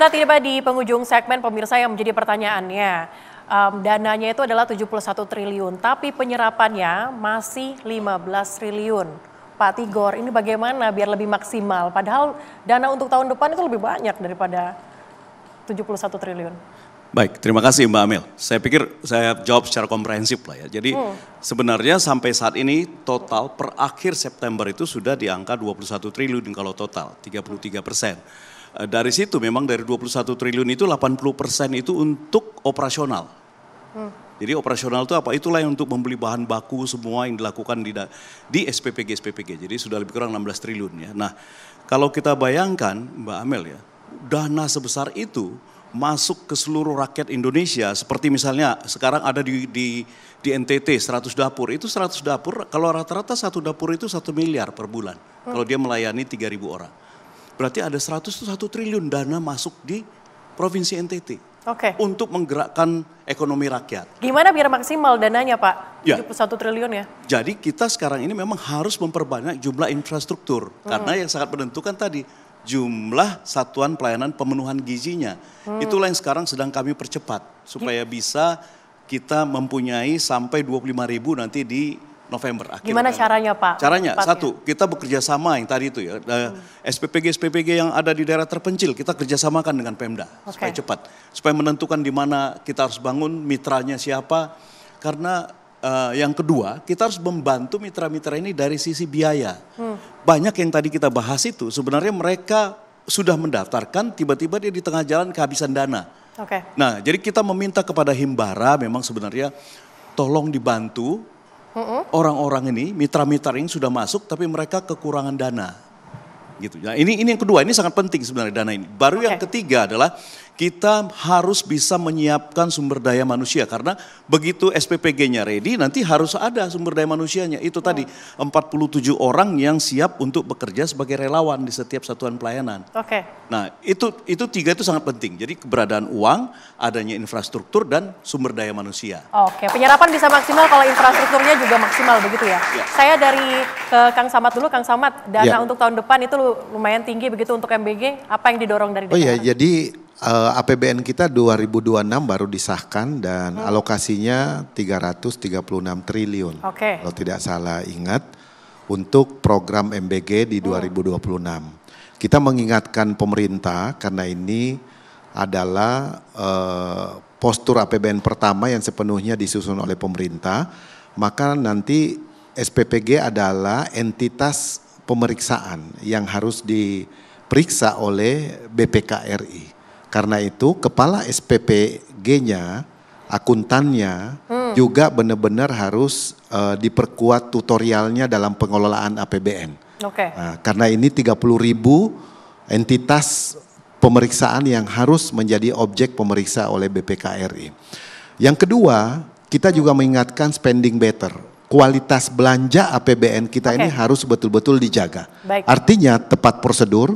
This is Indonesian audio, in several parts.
Kita tiba di penghujung segmen pemirsa yang menjadi pertanyaannya. Dananya itu adalah 71 triliun, tapi penyerapannya masih 15 triliun. Pak Tigor, ini bagaimana biar lebih maksimal? Padahal dana untuk tahun depan itu lebih banyak daripada 71 triliun. Baik, terima kasih Mbak Amel. Saya pikir saya jawab secara komprehensif lah ya. Jadi sebenarnya sampai saat ini total per akhir September itu sudah di angka 21 triliun kalau total, 33%. Dari situ memang dari 21 triliun itu 80% itu untuk operasional. Jadi operasional itu apa? Itulah yang untuk membeli bahan baku semua yang dilakukan di SPPG. Jadi sudah lebih kurang 16 triliun ya. Nah kalau kita bayangkan Mbak Amel ya, dana sebesar itu masuk ke seluruh rakyat Indonesia, seperti misalnya sekarang ada di NTT 100 dapur, itu 100 dapur kalau rata-rata satu dapur itu 1 miliar per bulan, kalau dia melayani 3.000 orang. Berarti ada 101 triliun dana masuk di Provinsi NTT untuk menggerakkan ekonomi rakyat. Gimana biar maksimal dananya Pak, 71 Ya. triliun ya? Jadi kita sekarang ini memang harus memperbanyak jumlah infrastruktur, karena yang sangat menentukan tadi, jumlah satuan pelayanan pemenuhan gizinya. Itulah yang sekarang sedang kami percepat supaya bisa kita mempunyai sampai 25.000 nanti di November. Gimana caranya Pak? Caranya satu, kita bekerja sama yang tadi itu ya. SPPG yang ada di daerah terpencil kita kerjasamakan dengan Pemda supaya cepat. Supaya menentukan di mana kita harus bangun, mitranya siapa. Karena yang kedua, kita harus membantu mitra-mitra ini dari sisi biaya. Banyak yang tadi kita bahas itu sebenarnya mereka sudah mendaftarkan, tiba-tiba dia di tengah jalan kehabisan dana. Nah, jadi kita meminta kepada Himbara memang sebenarnya tolong dibantu orang-orang ini, mitra-mitra ini sudah masuk tapi mereka kekurangan dana. Gitu. Nah, ini yang kedua, ini sangat penting sebenarnya dana ini. Baru yang ketiga adalah kita harus bisa menyiapkan sumber daya manusia karena begitu SPPG-nya ready nanti harus ada sumber daya manusianya. Itu tadi 47 orang yang siap untuk bekerja sebagai relawan di setiap satuan pelayanan. Nah, itu tiga itu sangat penting. Jadi keberadaan uang, adanya infrastruktur dan sumber daya manusia. Penyerapan bisa maksimal kalau infrastrukturnya juga maksimal begitu ya. Saya dari Kang Samad dulu, Kang Samad, dana untuk tahun depan itu lumayan tinggi begitu untuk MBG, apa yang didorong dari DPR? Jadi APBN kita 2026 baru disahkan dan alokasinya 336 triliun. Kalau tidak salah ingat untuk program MBG di 2026. Kita mengingatkan pemerintah karena ini adalah postur APBN pertama yang sepenuhnya disusun oleh pemerintah, maka nanti SPPG adalah entitas pemeriksaan yang harus diperiksa oleh BPK RI. Karena itu kepala SPPG-nya, akuntannya juga benar-benar harus diperkuat tutorialnya dalam pengelolaan APBN. Nah, karena ini 30.000 entitas pemeriksaan yang harus menjadi objek pemeriksa oleh BPK RI. Yang kedua, kita juga mengingatkan spending better. Kualitas belanja APBN kita ini harus betul-betul dijaga. Artinya tepat prosedur,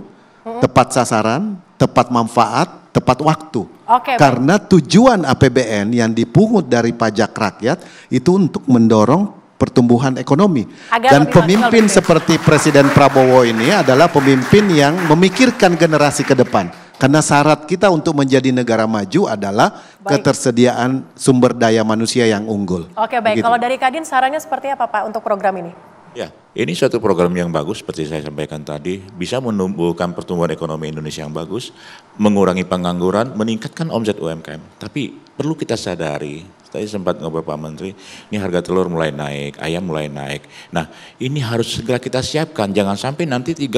tepat sasaran, tepat manfaat, tepat waktu. Karena tujuan APBN yang dipungut dari pajak rakyat itu untuk mendorong pertumbuhan ekonomi. Dan pemimpin seperti Presiden Prabowo ini adalah pemimpin yang memikirkan generasi ke depan. Karena syarat kita untuk menjadi negara maju adalah ketersediaan sumber daya manusia yang unggul. Baik. Kalau dari Kadin sarannya seperti apa Pak untuk program ini? Ya, ini suatu program yang bagus seperti saya sampaikan tadi, bisa menumbuhkan pertumbuhan ekonomi Indonesia yang bagus, mengurangi pengangguran, meningkatkan omset UMKM. Tapi perlu kita sadari, tadi sempat ngobrol Pak Menteri, ini harga telur mulai naik, ayam mulai naik. Nah, ini harus segera kita siapkan, jangan sampai nanti 30.000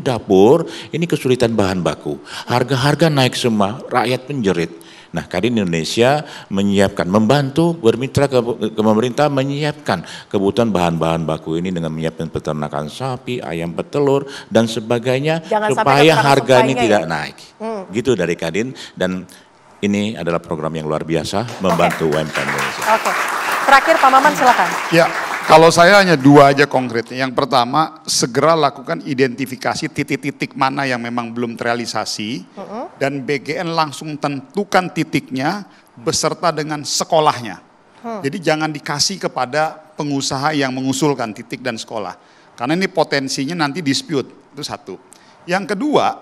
dapur, ini kesulitan bahan baku. Harga-harga naik semua, rakyat menjerit. Nah, Kadin Indonesia menyiapkan, membantu bermitra ke pemerintah menyiapkan kebutuhan bahan-bahan baku ini dengan menyiapkan peternakan sapi, ayam petelur dan sebagainya supaya harga ini tidak naik. Gitu dari Kadin dan ini adalah program yang luar biasa membantu UMKM Indonesia. Terakhir Pak Maman silakan. Ya, kalau saya hanya dua aja konkretnya. Yang pertama, segera lakukan identifikasi titik-titik mana yang memang belum terrealisasi dan BGN langsung tentukan titiknya beserta dengan sekolahnya. Jadi jangan dikasih kepada pengusaha yang mengusulkan titik dan sekolah. Karena ini potensinya nanti dispute, itu satu. Yang kedua,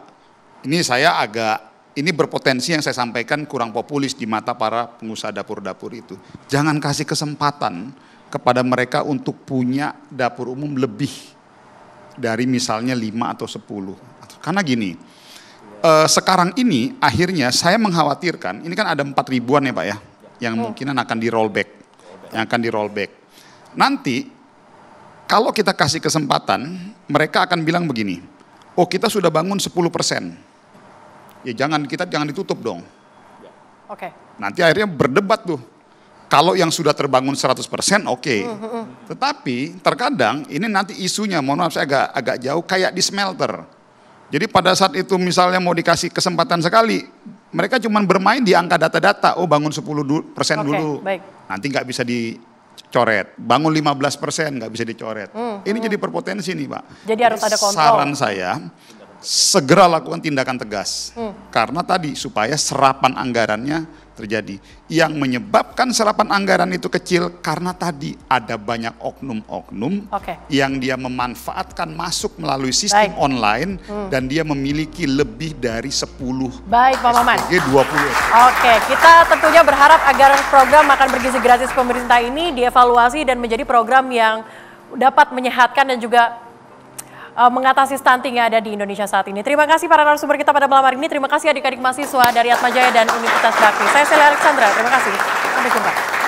ini saya agak ini berpotensi yang saya sampaikan kurang populis di mata para pengusaha dapur-dapur itu. Jangan kasih kesempatan kepada mereka untuk punya dapur umum lebih dari misalnya 5 atau 10. Karena gini, sekarang ini akhirnya saya mengkhawatirkan, ini kan ada 4 ribuan ya Pak ya, yang mungkinan akan di rollback. Nanti kalau kita kasih kesempatan, mereka akan bilang begini, oh kita sudah bangun 10%. Ya kita jangan ditutup dong. Oke. Nanti akhirnya berdebat tuh. Kalau yang sudah terbangun 100% oke. Tetapi terkadang ini nanti isunya, mohon maaf saya agak jauh, kayak di smelter. Jadi pada saat itu misalnya mau dikasih kesempatan sekali, mereka cuma bermain di angka data-data, oh bangun 10% dulu. Baik. Nanti nggak bisa dicoret. Bangun 15% nggak bisa dicoret. Ini jadi berpotensi nih Pak. Jadi harus ada kontrol. Saran saya, segera lakukan tindakan tegas. Karena tadi supaya serapan anggarannya terjadi. Yang menyebabkan serapan anggaran itu kecil karena tadi ada banyak oknum-oknum yang dia memanfaatkan masuk melalui sistem online dan dia memiliki lebih dari 10 Baik Pak Maman. SPG 20. Oke, kita tentunya berharap agar program makan bergizi gratis pemerintah ini dievaluasi dan menjadi program yang dapat menyehatkan dan juga mengatasi stunting yang ada di Indonesia saat ini. Terima kasih para narasumber kita pada malam hari ini. Terima kasih adik-adik mahasiswa dari Atmajaya dan Universitas Bakti. Saya Sely Alexandra. Terima kasih. Sampai jumpa.